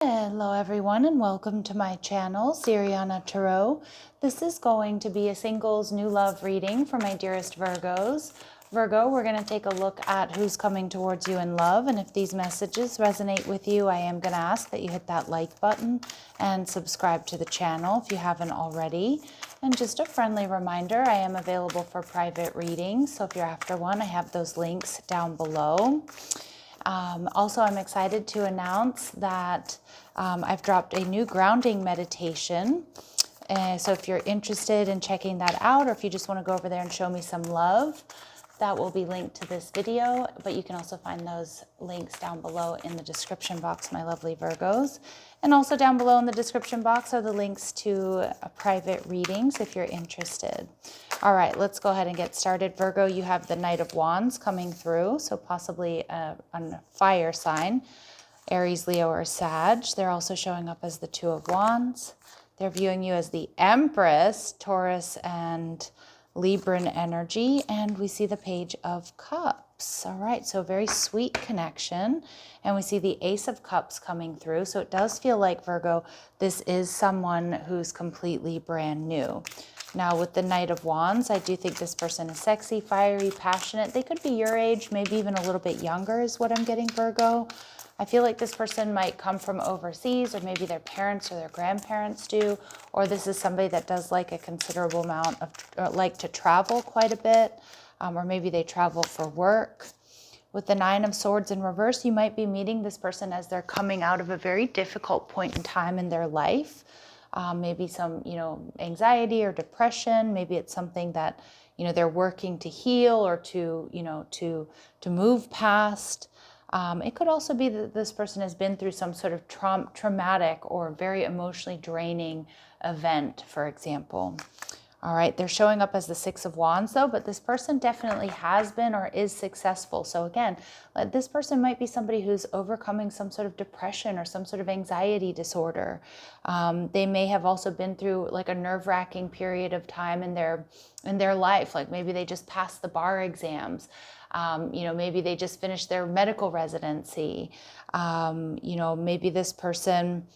Hello everyone and welcome to my channel, Sirianatarot. This is going to be a singles new love reading for my dearest Virgos. Virgo, we're going to take a look at who's coming towards you in love, and if these messages resonate with you, I am going to ask that you hit that like button and subscribe to the channel if you haven't already. And just a friendly reminder, I am available for private readings, so if you're after one, I have those links down below. Also, I'm excited to announce that I've dropped a new grounding meditation. So if you're interested in checking that out, or if you just want to go over there and show me some love, that will be linked to this video. But you can also find those links down below in the description box, my lovely Virgos. And also down below in the description box are the links to private readings if you're interested. All right, let's go ahead and get started. Virgo, you have the Knight of Wands coming through, so possibly a fire sign, Aries, Leo, or Sag. They're also showing up as the Two of Wands. They're viewing you as the Empress, Taurus, and Libran energy, and we see the Page of Cups. All right, so very sweet connection, and we see the Ace of Cups coming through. So it does feel like, Virgo, this is someone who's completely brand new. Now with the Knight of Wands, I do think this person is sexy, fiery, passionate. They could be your age, maybe even a little bit younger is what I'm getting, Virgo. I feel like this person might come from overseas, or maybe their parents or their grandparents do, or this is somebody that does like a considerable amount of, like to travel quite a bit, or maybe they travel for work. With the Nine of Swords in reverse, you might be meeting this person as they're coming out of a very difficult point in time in their life. Maybe some, anxiety or depression. Maybe it's something that, they're working to heal or to move past. It could also be that this person has been through some sort of traumatic or very emotionally draining event, for example. All right, they're showing up as the Six of Wands though, but this person definitely has been or is successful. So again, this person might be somebody who's overcoming some sort of depression or some sort of anxiety disorder. They may have also been through like a nerve-wracking period of time in their life. Like maybe they just passed the bar exams. Maybe they just finished their medical residency. Maybe this person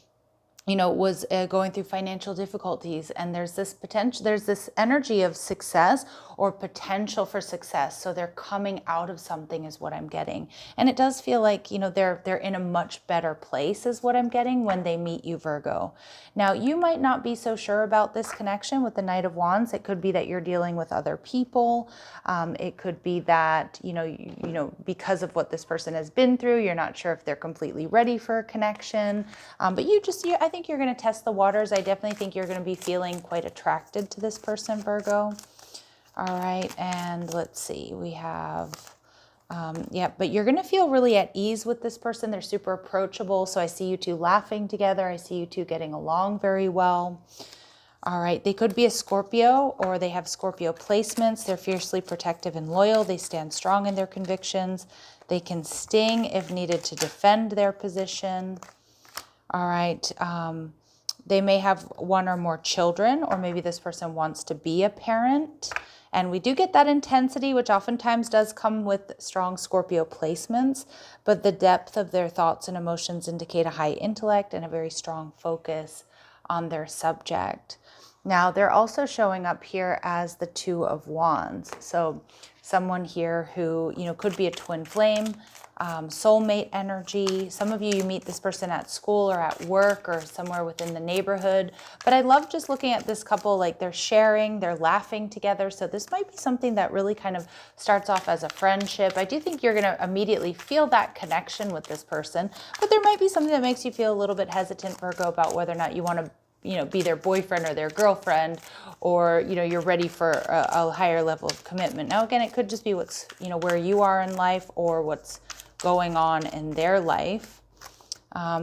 was going through financial difficulties, and there's this energy of success or potential for success. So they're coming out of something is what I'm getting. And it does feel like, they're in a much better place is what I'm getting when they meet you, Virgo. Now, you might not be so sure about this connection with the Knight of Wands. It could be that you're dealing with other people. It could be that, because of what this person has been through, you're not sure if they're completely ready for a connection. But I think you're going to test the waters. I definitely think you're going to be feeling quite attracted to this person, Virgo. All right, and let's see, we have, but you're going to feel really at ease with this person. They're super approachable. So I see you two laughing together. I see you two getting along very well. All right, they could be a Scorpio, or they have Scorpio placements. They're fiercely protective and loyal. They stand strong in their convictions. They can sting if needed to defend their position. All right, they may have one or more children, or maybe this person wants to be a parent. And we do get that intensity, which oftentimes does come with strong Scorpio placements, but the depth of their thoughts and emotions indicate a high intellect and a very strong focus on their subject. Now, they're also showing up here as the Two of Wands. So someone here who, could be a twin flame, soulmate energy. Some of you meet this person at school or at work or somewhere within the neighborhood. But I love just looking at this couple, like they're sharing, they're laughing together. So this might be something that really kind of starts off as a friendship. I do think you're going to immediately feel that connection with this person, but there might be something that makes you feel a little bit hesitant, Virgo, about whether or not you want to be their boyfriend or their girlfriend, or, you're ready for a higher level of commitment. Now, again, it could just be what's, where you are in life or what's going on in their life.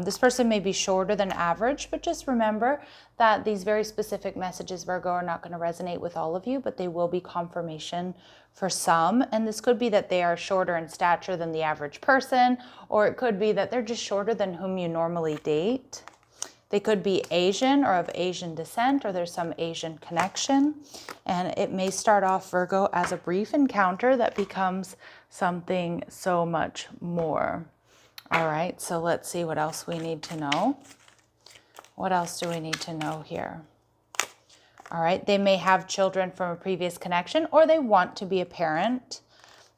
This person may be shorter than average, but just remember that these very specific messages, Virgo, are not going to resonate with all of you, but they will be confirmation for some. And this could be that they are shorter in stature than the average person, or it could be that they're just shorter than whom you normally date. They could be Asian or of Asian descent, or there's some Asian connection. And it may start off, Virgo, as a brief encounter that becomes something so much more. All right, so let's see what else we need to know. What else do we need to know here? All right, they may have children from a previous connection, or they want to be a parent.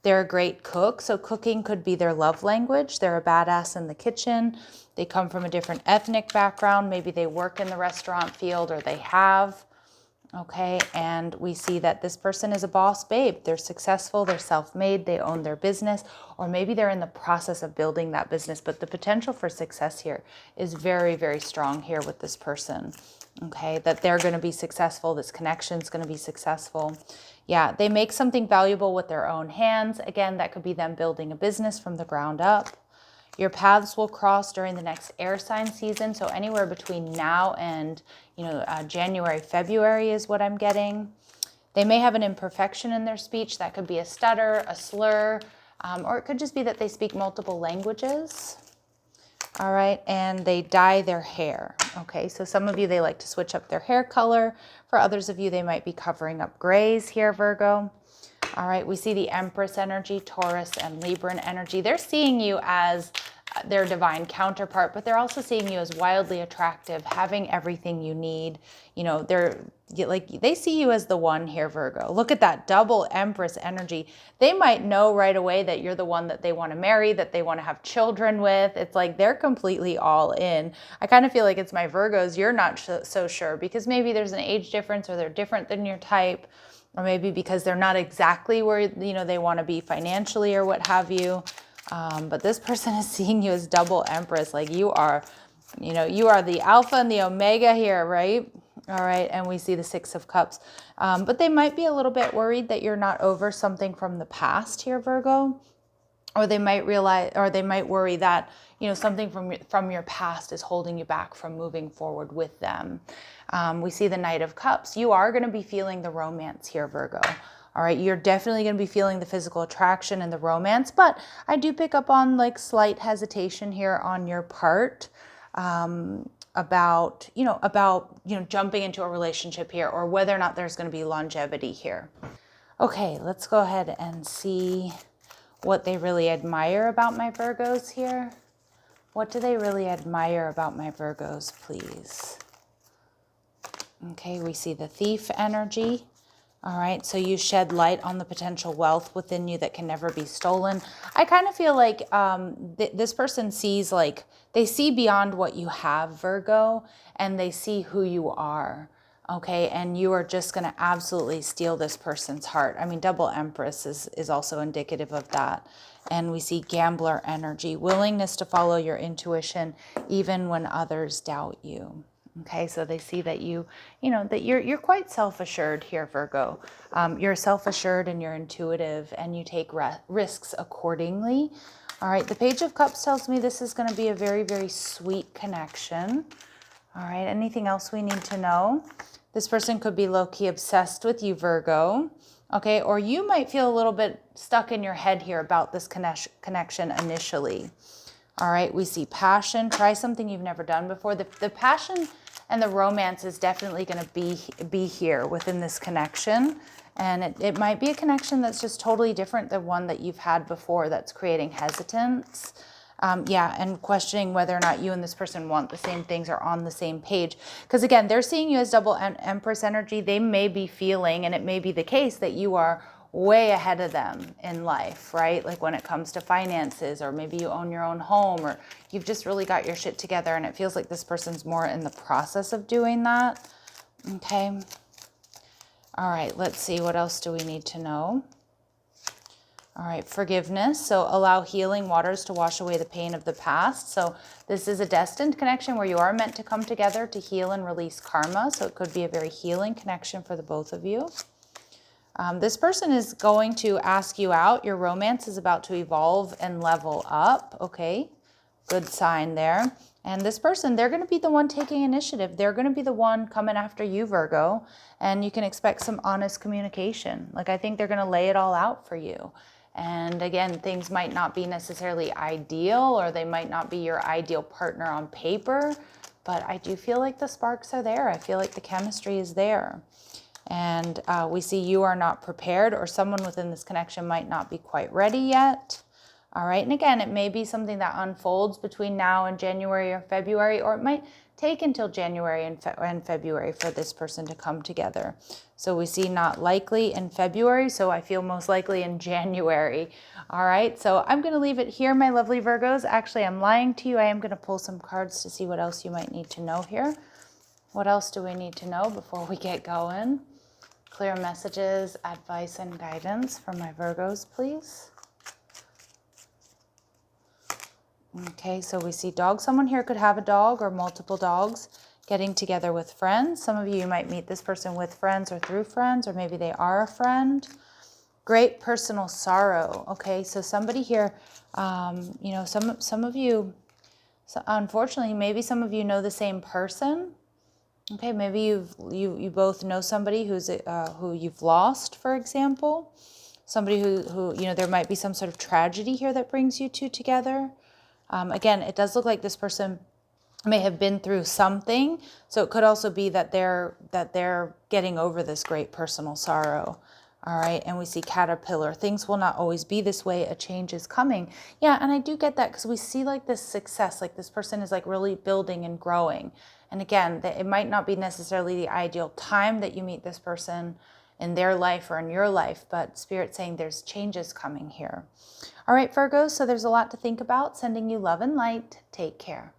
They're a great cook, so cooking could be their love language. They're a badass in the kitchen. They come from a different ethnic background. Maybe they work in the restaurant field, or they have. Okay, and we see that this person is a boss babe. They're successful, they're self-made, they own their business, or maybe they're in the process of building that business, but the potential for success here is very, very strong here with this person. Okay, that they're going to be successful, this connection is going to be successful. Yeah, they make something valuable with their own hands. Again, that could be them building a business from the ground up. Your paths will cross during the next air sign season. So anywhere between now and, January, February is what I'm getting. They may have an imperfection in their speech. That could be a stutter, a slur, or it could just be that they speak multiple languages. All right, and they dye their hair. Okay, so some of you, they like to switch up their hair color. For others of you, they might be covering up grays here, Virgo. All right, we see the Empress energy, Taurus and Libran energy. They're seeing you as their divine counterpart, but they're also seeing you as wildly attractive, having everything you need. They see you as the one here, Virgo. Look at that double Empress energy. They might know right away that you're the one that they want to marry, that they want to have children with. It's like they're completely all in. I kind of feel like it's my Virgos. You're not so sure because maybe there's an age difference or they're different than your type. Or maybe because they're not exactly where, they want to be financially or what have you. But this person is seeing you as double Empress. Like you are the Alpha and the Omega here, right? All right. And we see the Six of Cups. But they might be a little bit worried that you're not over something from the past here, Virgo. Or they might worry that, something from your past is holding you back from moving forward with them. We see the Knight of Cups. You are going to be feeling the romance here, Virgo. All right, you're definitely going to be feeling the physical attraction and the romance, but I do pick up on like slight hesitation here on your part about jumping into a relationship here or whether or not there's going to be longevity here. Okay, let's go ahead and see what they really admire about my Virgos here. What do they really admire about my Virgos, please? Okay, we see the Thief energy. All right, so you shed light on the potential wealth within you that can never be stolen. I kind of feel like this person sees, they see beyond what you have, Virgo, and they see who you are. Okay, and you are just going to absolutely steal this person's heart. I mean, double Empress is also indicative of that. And we see Gambler energy, willingness to follow your intuition even when others doubt you. Okay, so they see that that you're quite self-assured here, Virgo. You're self-assured and you're intuitive and you take risks accordingly. All right, the Page of Cups tells me this is going to be a very, very sweet connection. All right, anything else we need to know? This person could be low-key obsessed with you, Virgo. Okay, or you might feel a little bit stuck in your head here about this connection initially. All right, we see passion. Try something you've never done before. The passion and the romance is definitely going to be here within this connection. And it might be a connection that's just totally different than one that you've had before that's creating hesitance. And questioning whether or not you and this person want the same things or on the same page. Because again, they're seeing you as double Empress energy. They may be feeling, and it may be the case, that you are way ahead of them in life, right? Like when it comes to finances, or maybe you own your own home, or you've just really got your shit together, and it feels like this person's more in the process of doing that. Okay. All right, let's see. What else do we need to know? All right, forgiveness. So allow healing waters to wash away the pain of the past. So this is a destined connection where you are meant to come together to heal and release karma. So it could be a very healing connection for the both of you. This person is going to ask you out. Your romance is about to evolve and level up. Okay, good sign there. And this person, they're going to be the one taking initiative. They're going to be the one coming after you, Virgo. And you can expect some honest communication. Like, I think they're going to lay it all out for you. And again, things might not be necessarily ideal, or they might not be your ideal partner on paper, but I do feel like the sparks are there. I feel like the chemistry is there. And we see you are not prepared, or someone within this connection might not be quite ready yet. All right. And again, it may be something that unfolds between now and January or February, or it might take until January and February for this person to come together. So we see not likely in February, so I feel most likely in January. All right, so I'm going to leave it here, my lovely Virgos. Actually, I'm lying to you. I am going to pull some cards to see what else you might need to know here. What else do we need to know before we get going? Clear messages, advice, and guidance for my Virgos, please. Okay, so we see dogs. Someone here could have a dog or multiple dogs getting together with friends. Some of you might meet this person with friends or through friends, or maybe they are a friend. Great personal sorrow. Okay, so somebody here, you know, some of you, so unfortunately, maybe some of you know the same person. Okay, maybe you both know somebody who you've lost, for example. Somebody who you know, there might be some sort of tragedy here that brings you two together. Again, it does look like this person may have been through something, so it could also be that they're getting over this great personal sorrow. All right, and we see caterpillar. Things will not always be this way. A change is coming. Yeah, and I do get that because we see like this success, like this person is like really building and growing. And again, it might not be necessarily the ideal time that you meet this person in their life or in your life, but Spirit's saying there's changes coming here. All right, Virgos, so there's a lot to think about. Sending you love and light. Take care.